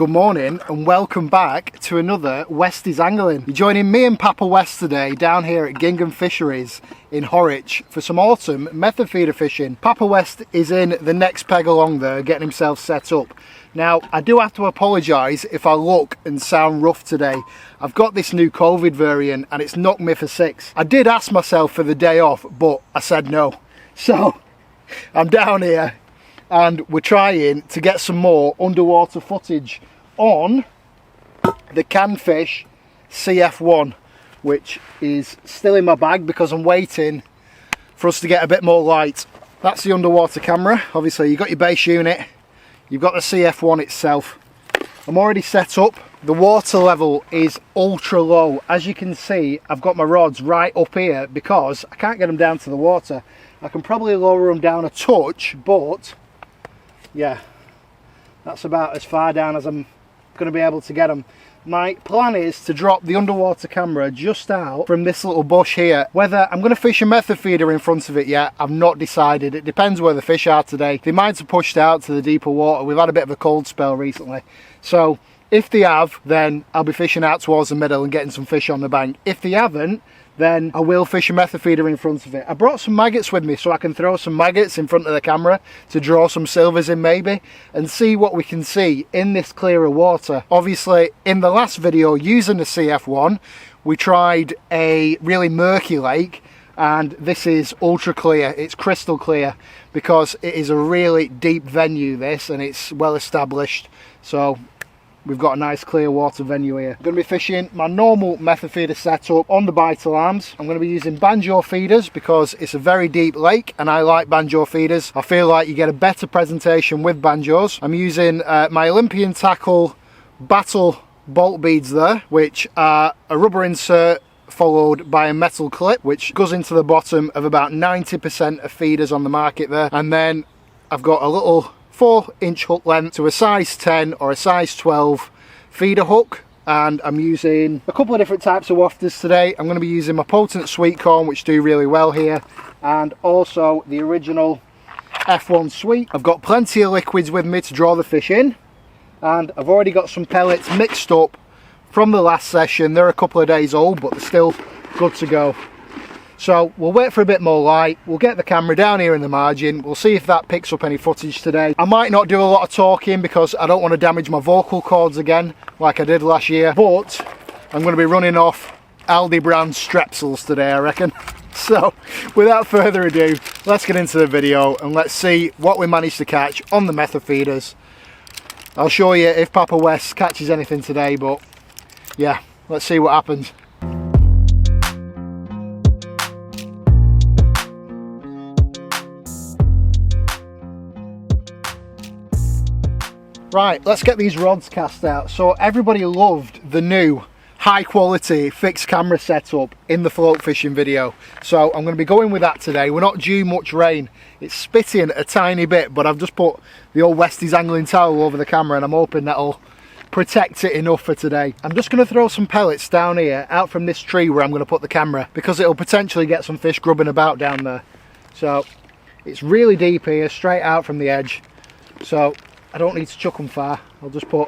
Good morning and welcome back to another Westies Angling. You're joining me and Papa West today down here at Gingham Fisheries in Horwich for some autumn method feeder fishing. Papa West is in the next peg along there getting himself set up. Now I do have to apologise if I look and sound rough today. I've got this new COVID variant and it's knocked me for six. I did ask myself for the day off but I said no. So I'm down here and we're trying to get some more underwater footage on the Canfish CF1, which is still in my bag because I'm waiting for us to get a bit more light. That's the underwater camera. Obviously you've got your base unit, you've got the CF1 itself. I'm already set up. The water level is ultra low. As you can see, I've got my rods right up here because I can't get them down to the water. I can probably lower them down a touch, but yeah, that's about as far down as I'm going to be able to get them. My plan is to drop the underwater camera just out from this little bush here. Whether I'm going to fish a method feeder in front of it yet, I've not decided. It depends where the fish are today. They might have pushed out to the deeper water. We've had a bit of a cold spell recently. So if they have, then I'll be fishing out towards the middle and getting some fish on the bank. If they haven't, then I will fish a method feeder in front of it. I brought some maggots with me so I can throw some maggots in front of the camera to draw some silvers in maybe and see what we can see in this clearer water. Obviously in the last video using the CF1 we tried a really murky lake and this is ultra clear. It's crystal clear because it is a really deep venue this, and it's well established, so we've got a nice clear water venue here. I'm going to be fishing my normal method feeder setup on the bital arms. I'm going to be using banjo feeders because it's a very deep lake and I like banjo feeders. I feel like you get a better presentation with banjos. I'm using my Olympian Tackle Battle bolt beads there, which are a rubber insert followed by a metal clip which goes into the bottom of about 90% of feeders on the market there. And then I've got a little 4-inch hook length to a size 10 or a size 12 feeder hook, and I'm using a couple of different types of wafters today. I'm going to be using my potent sweet corn, which do really well here, and also the original F1 sweet. I've got plenty of liquids with me to draw the fish in, and I've already got some pellets mixed up from the last session. They're a couple of days old but they're still good to go. So we'll wait for a bit more light, we'll get the camera down here in the margin, we'll see if that picks up any footage today. I might not do a lot of talking because I don't want to damage my vocal cords again like I did last year, but I'm going to be running off Aldi brand Strepsils today I reckon. So without further ado, let's get into the video and let's see what we managed to catch on the method feeders. I'll show you if Papa West catches anything today, but yeah, let's see what happens. Right, let's get these rods cast out. So everybody loved the new high quality fixed camera setup in the float fishing video. So I'm going to be going with that today. We're not due much rain. It's spitting a tiny bit, but I've just put the old Westies Angling towel over the camera and I'm hoping that'll protect it enough for today. I'm just going to throw some pellets down here out from this tree where I'm going to put the camera because it'll potentially get some fish grubbing about down there. So it's really deep here, straight out from the edge. So I don't need to chuck them far. I'll just put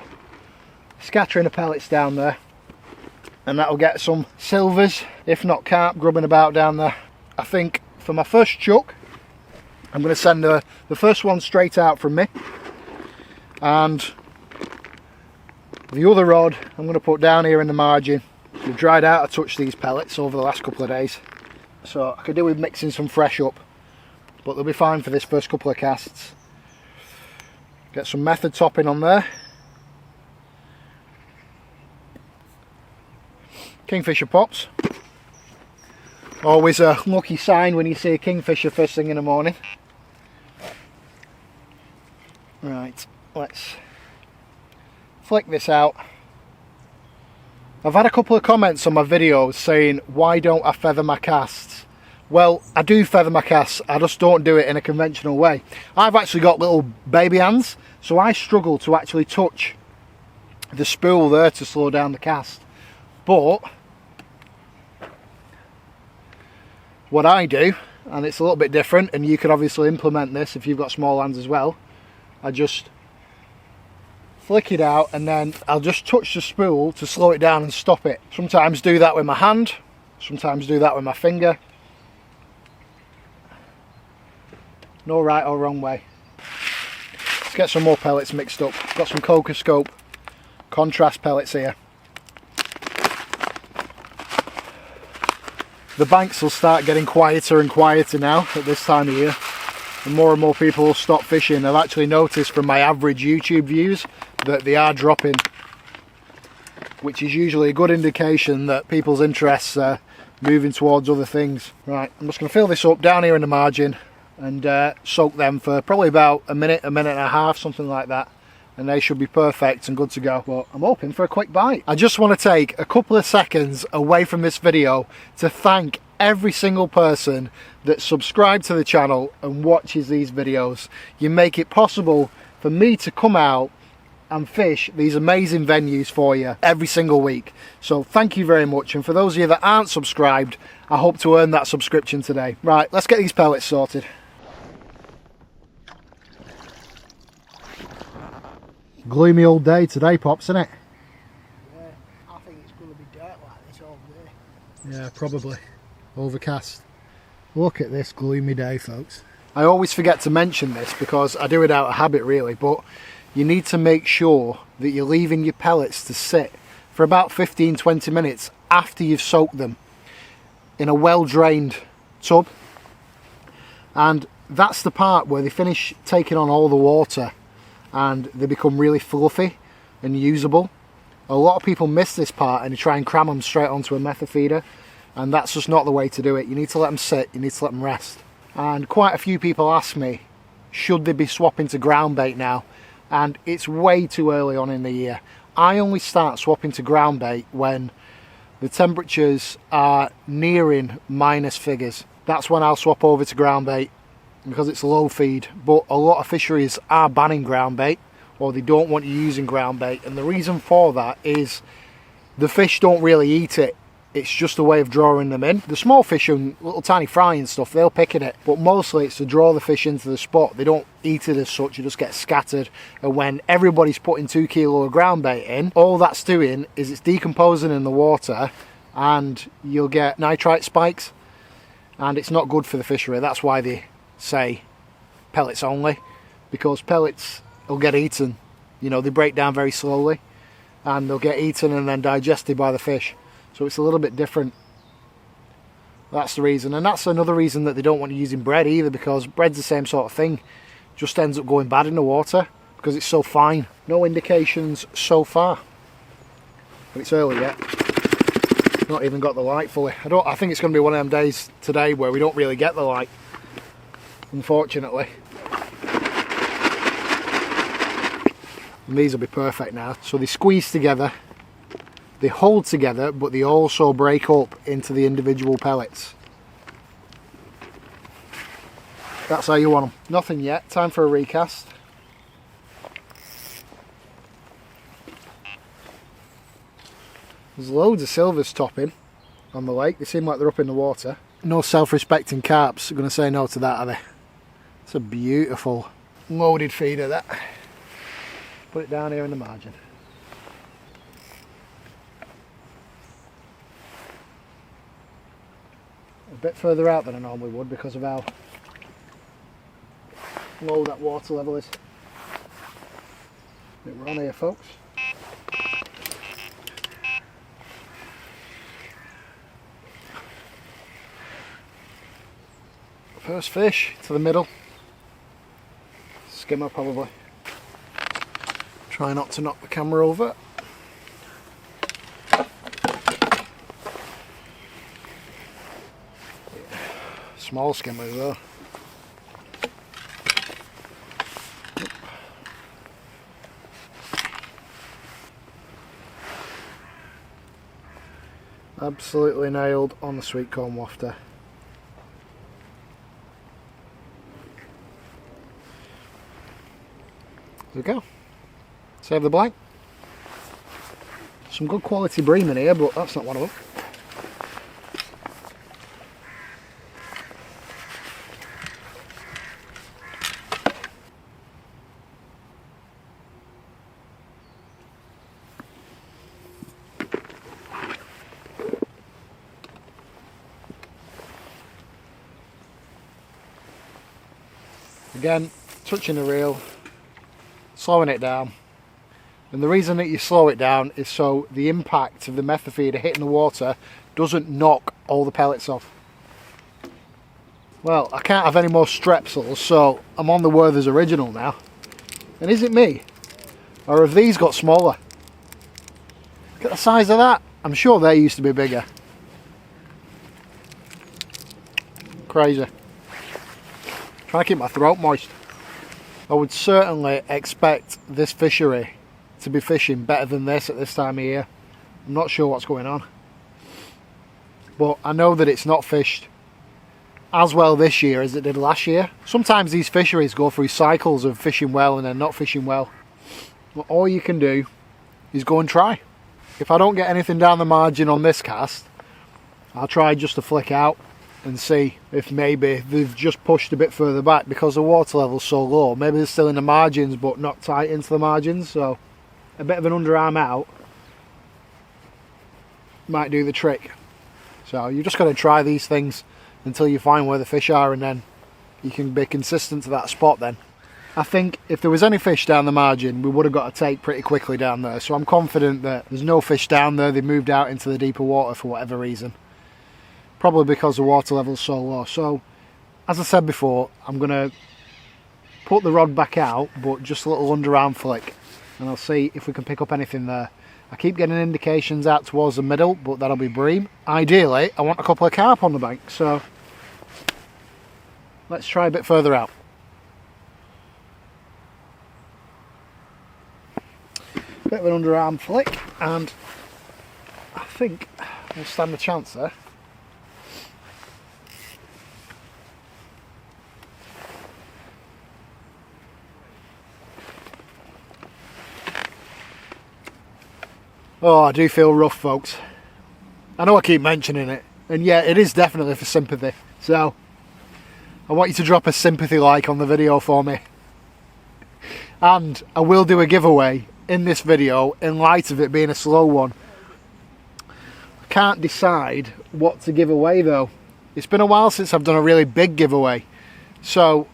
scattering of pellets down there and that'll get some silvers, if not carp, grubbing about down there. I think for my first chuck I'm going to send the first one straight out from me, and the other rod I'm going to put down here in the margin. We've dried out a touch these pellets over the last couple of days, so I could do with mixing some fresh up, but they'll be fine for this first couple of casts. Get some method topping on there. Kingfisher pops. Always a lucky sign when you see a kingfisher first thing in the morning. Right, let's flick this out. I've had a couple of comments on my videos saying why don't I feather my casts? Well, I do feather my casts, I just don't do it in a conventional way. I've actually got little baby hands, so I struggle to actually touch the spool there to slow down the cast. But what I do, and it's a little bit different, and you could obviously implement this if you've got small hands as well, I just flick it out, and then I'll just touch the spool to slow it down and stop it. Sometimes do that with my hand, sometimes do that with my finger. No right or wrong way. Let's get some more pellets mixed up. Got some Cocoscope contrast pellets here. The banks will start getting quieter and quieter now at this time of year, and more people will stop fishing. I've actually noticed from my average YouTube views that they are dropping, which is usually a good indication that people's interests are moving towards other things. Right, I'm just going to fill this up down here in the margin and soak them for probably about a minute and a half, something like that, and they should be perfect and good to go. But I'm hoping for a quick bite. I just want to take a couple of seconds away from this video to thank every single person that subscribes to the channel and watches these videos. You make it possible for me to come out and fish these amazing venues for you every single week. So thank you very much, and for those of you that aren't subscribed, I hope to earn that subscription today. Right, let's get these pellets sorted. Gloomy old day today, Pops, isn't it? Yeah, I think it's going to be dirt like this all day. Yeah, probably. Overcast. Look at this gloomy day, folks. I always forget to mention this because I do it out of habit really, but you need to make sure that you're leaving your pellets to sit for about 15-20 minutes after you've soaked them in a well-drained tub. And that's the part where they finish taking on all the water and they become really fluffy and usable. A lot of people miss this part and they try and cram them straight onto a method feeder, and that's just not the way to do it. You need to let them sit, you need to let them rest. And quite a few people ask me, should they be swapping to ground bait now? And it's way too early on in the year. I only start swapping to ground bait when the temperatures are nearing minus figures. That's when I'll swap over to ground bait, because it's low feed. But a lot of fisheries are banning ground bait, or they don't want you using ground bait, and the reason for that is the fish don't really eat it. It's just a way of drawing them in. The small fish and little tiny fry and stuff, they'll pick at it, but mostly it's to draw the fish into the spot. They don't eat it as such, you just get scattered. And when everybody's putting 2 kilo of ground bait in, all that's doing is it's decomposing in the water, and you'll get nitrite spikes, and it's not good for the fishery. That's why they say pellets only, because pellets will get eaten. You know, they break down very slowly and they'll get eaten and then digested by the fish. So it's a little bit different. That's the reason. And that's another reason that they don't want you using bread either, because bread's the same sort of thing. Just ends up going bad in the water because it's so fine. No indications so far. But it's early yet. Not even got the light fully. I think it's going to be one of them days today where we don't really get the light, unfortunately. And these will be perfect now. So they squeeze together, they hold together, but they also break up into the individual pellets. That's how you want them. Nothing yet. Time for a recast. There's loads of silvers topping on the lake. They seem like they're up in the water. No self-respecting carps are going to say no to that, are they? It's a beautiful loaded feeder, that. Put it down here in the margin. A bit further out than I normally would because of how low that water level is. But we're on here, folks. First fish to the middle. Skimmer probably. Try not to knock the camera over. Small skimmer as well. Absolutely nailed on the sweet corn wafter. There we go. Save the blank. Some good quality bream in here, but that's not one of them. Again, touching the reel, slowing it down. And the reason that you slow it down is so the impact of the method feeder hitting the water doesn't knock all the pellets off. Well, I can't have any more strepsils, so I'm on the Werther's Original now. And is it me? Or have these got smaller? Look at the size of that. I'm sure they used to be bigger. Crazy. Trying to keep my throat moist. I would certainly expect this fishery to be fishing better than this at this time of year. I'm not sure what's going on. But I know that it's not fished as well this year as it did last year. Sometimes these fisheries go through cycles of fishing well and then not fishing well. But all you can do is go and try. If I don't get anything down the margin on this cast, I'll try just to flick out and see if maybe they've just pushed a bit further back because the water level's so low. Maybe they're still in the margins but not tight into the margins, so a bit of an underarm out might do the trick. So you just got to try these things until you find where the fish are, and then you can be consistent to that spot then. I think if there was any fish down the margin, we would have got a take pretty quickly down there, so I'm confident that there's no fish down there. They moved out into the deeper water for whatever reason, probably because the water level's so low. So as I said before, I'm going to put the rod back out, but just a little underarm flick, and I'll see if we can pick up anything there. I keep getting indications out towards the middle, but that'll be bream. Ideally, I want a couple of carp on the bank, so let's try a bit further out. Bit of an underarm flick, and I think we'll stand a chance there. Oh, I do feel rough, folks. I know I keep mentioning it, and yeah, it is definitely for sympathy. So I want you to drop a sympathy like on the video for me. And I will do a giveaway in this video in light of it being a slow one. I can't decide what to give away though. It's been a while since I've done a really big giveaway. So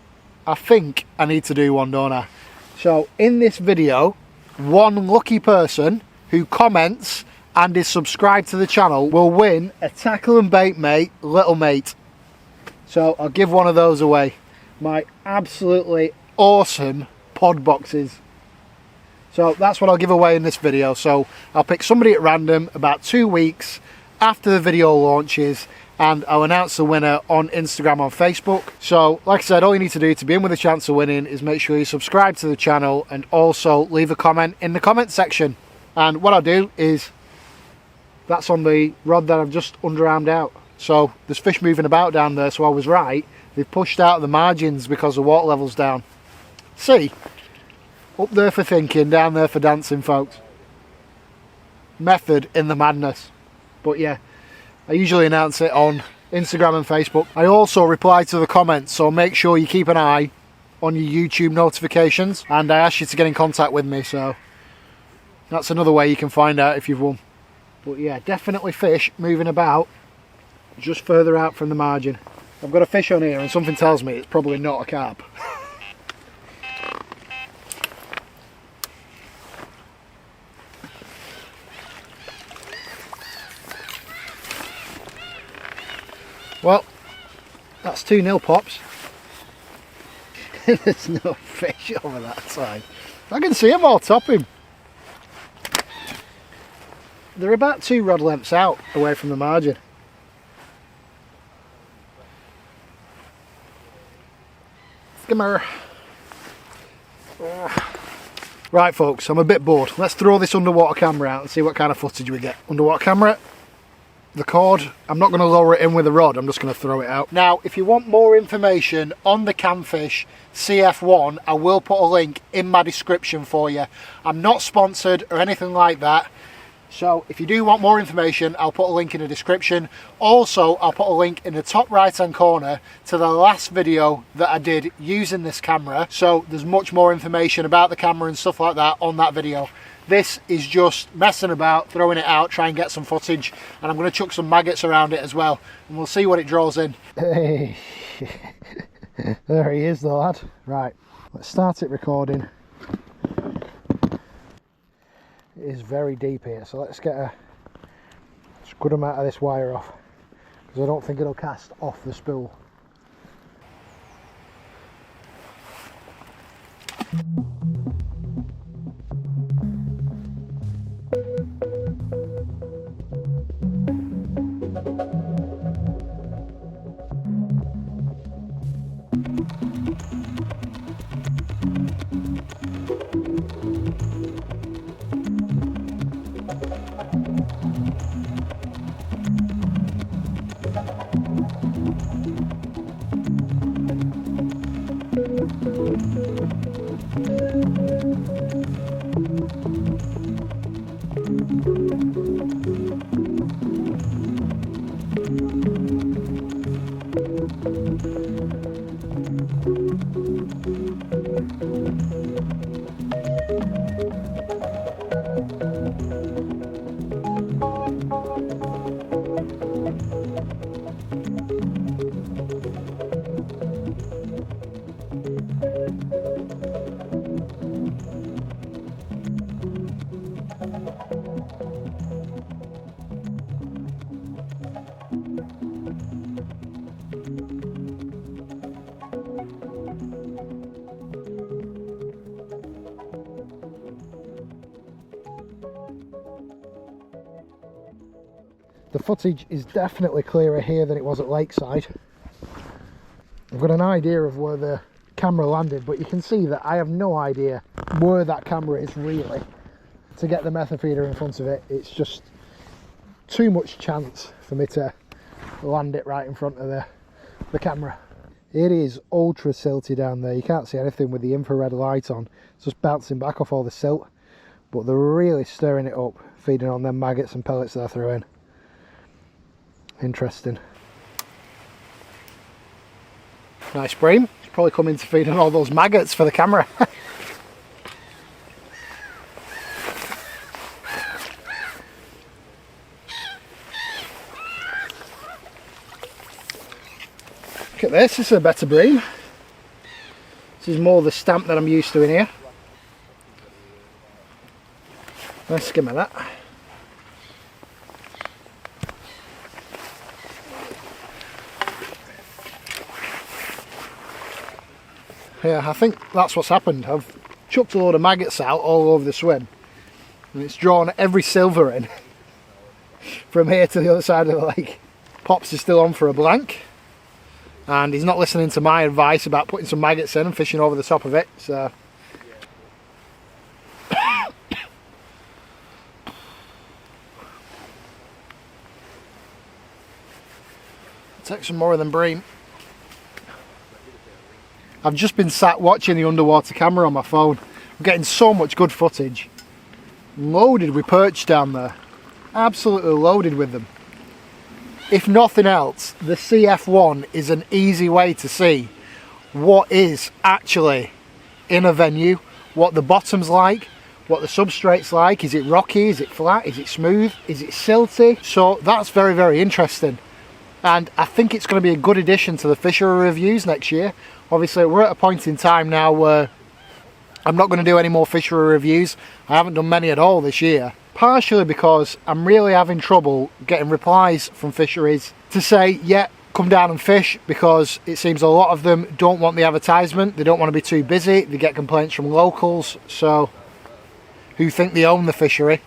I think I need to do one, don't I? So in this video, one lucky person who comments and is subscribed to the channel will win a Tackle and Bait Mate Little Mate. So I'll give one of those away. My absolutely awesome pod boxes. So that's what I'll give away in this video. So I'll pick somebody at random about 2 weeks after the video launches, and I'll announce the winner on Instagram and Facebook. So like I said, all you need to do to be in with a chance of winning is make sure you subscribe to the channel and also leave a comment in the comment section. And what I'll do is, that's on the rod that I've just underarmed out. So there's fish moving about down there, so I was right. They've pushed out the margins because the water level's down. See? Up there for thinking, down there for dancing, folks. Method in the madness. But yeah, I usually announce it on Instagram and Facebook. I also reply to the comments, so make sure you keep an eye on your YouTube notifications. And I ask you to get in contact with me, so that's another way you can find out if you've won. But yeah, definitely fish moving about just further out from the margin. I've got a fish on here and something tells me it's probably not a carp. Well, that's 2 nil pops. There's no fish over that side. I can see them all topping. They're about 2 rod lengths out away from the margin. Skimmer. Right folks, I'm a bit bored. Let's throw this underwater camera out and see what kind of footage we get. Underwater camera, the cord, I'm not going to lower it in with a rod, I'm just going to throw it out. Now if you want more information on the Canfish CF1, I will put a link in my description for you. I'm not sponsored or anything like that. So if you do want more information, I'll put a link in the description. Also, I'll put a link in the top right hand corner to the last video that I did using this camera. So there's much more information about the camera and stuff like that on that video. This is just messing about, throwing it out, try and get some footage. And I'm going to chuck some maggots around it as well. And we'll see what it draws in. Hey. There he is, the lad. Right, let's start it recording. It is very deep here, so let's get a good amount of this wire off, because I don't think it'll cast off the spool. The footage is definitely clearer here than it was at Lakeside. I've got an idea of where the camera landed, but you can see that I have no idea where that camera is really. To get the method feeder in front of it, it's just too much chance for me to land it right in front of the camera. It is ultra silty down there. You can't see anything with the infrared light on. It's just bouncing back off all the silt, but they're really stirring it up, feeding on them maggots and pellets that I threw in. Interesting. Nice bream. It's probably coming to feed on all those maggots for the camera. Look at this, this is a better bream. This is more the stamp that I'm used to in here. Nice skim of that. Yeah, I think that's what's happened. I've chucked a load of maggots out all over the swim, and it's drawn every silver in from here to the other side of the lake. Pops is still on for a blank, and he's not listening to my advice about putting some maggots in and fishing over the top of it, so take some more of them bream. I've just been sat watching the underwater camera on my phone. I'm getting so much good footage. Loaded with perch down there. Absolutely loaded with them. If nothing else, the CF1 is an easy way to see what is actually in a venue, what the bottom's like, what the substrate's like. Is it rocky, is it flat, is it smooth, is it silty? So that's very, very interesting. And I think it's going to be a good addition to the fishery reviews next year. Obviously we're at a point in time now where I'm not going to do any more fishery reviews. I haven't done many at all this year. Partially because I'm really having trouble getting replies from fisheries to say, yeah, come down and fish, because it seems a lot of them don't want the advertisement. They don't want to be too busy. They get complaints from locals who think they own the fishery.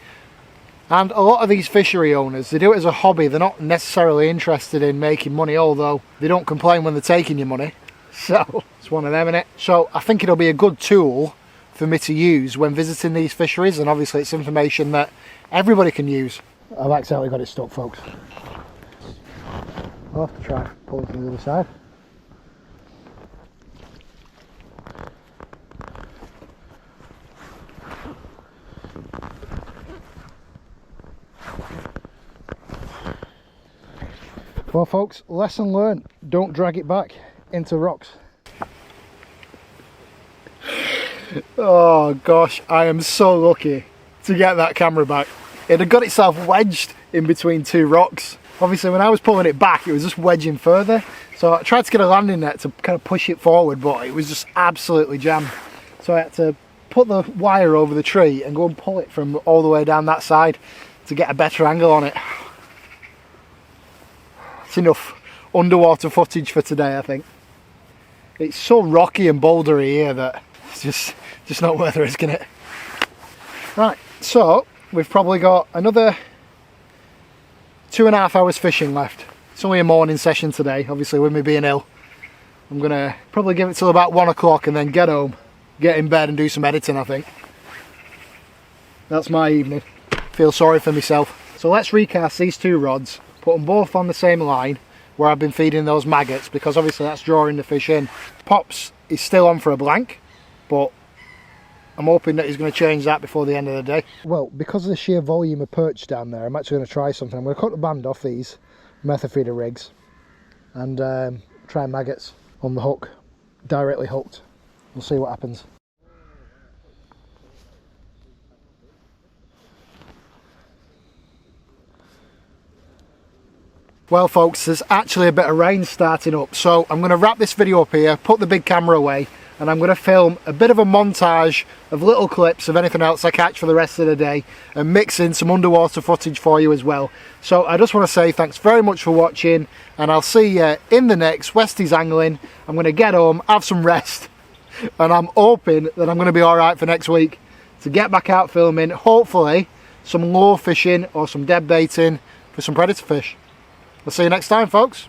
And a lot of these fishery owners, they do it as a hobby. They're not necessarily interested in making money, although they don't complain when they're taking your money. So it's one of them, innit? So I think it'll be a good tool for me to use when visiting these fisheries, and obviously it's information that everybody can use. I've accidentally got it stuck, folks. I'll have to try pulling from the other side. Well folks, lesson learned, don't drag it back into rocks. Oh gosh, I am so lucky to get that camera back. It had got itself wedged in between two rocks. Obviously when I was pulling it back, it was just wedging further, So I tried to get a landing net to kind of push it forward, but it was just absolutely jammed. So I had to put the wire over the tree and go and pull it from all the way down that side to get a better angle on it. It's enough underwater footage for today, I think. It's so rocky and bouldery here that it's just not worth risking it. Right, so we've probably got another 2.5 hours fishing left. It's only a morning session today, obviously with me being ill. I'm gonna probably give it till about 1 o'clock and then get home, get in bed and do some editing, I think. That's my evening. Feel sorry for myself. So let's recast these two rods, put them both on the same line where I've been feeding those maggots, because obviously that's drawing the fish in. Pops is still on for a blank, but I'm hoping that he's going to change that before the end of the day. Well, because of the sheer volume of perch down there, I'm actually going to try something. I'm going to cut the band off these method feeder rigs and try maggots on the hook, directly hooked. We'll see what happens. Well folks, there's actually a bit of rain starting up, so I'm going to wrap this video up here, put the big camera away, and I'm going to film a bit of a montage of little clips of anything else I catch for the rest of the day and mix in some underwater footage for you as well. So I just want to say thanks very much for watching, and I'll see you in the next Westies Angling. I'm going to get home, have some rest, and I'm hoping that I'm going to be alright for next week to get back out filming, hopefully some lure fishing or some dead baiting for some predator fish. We'll see you next time, folks.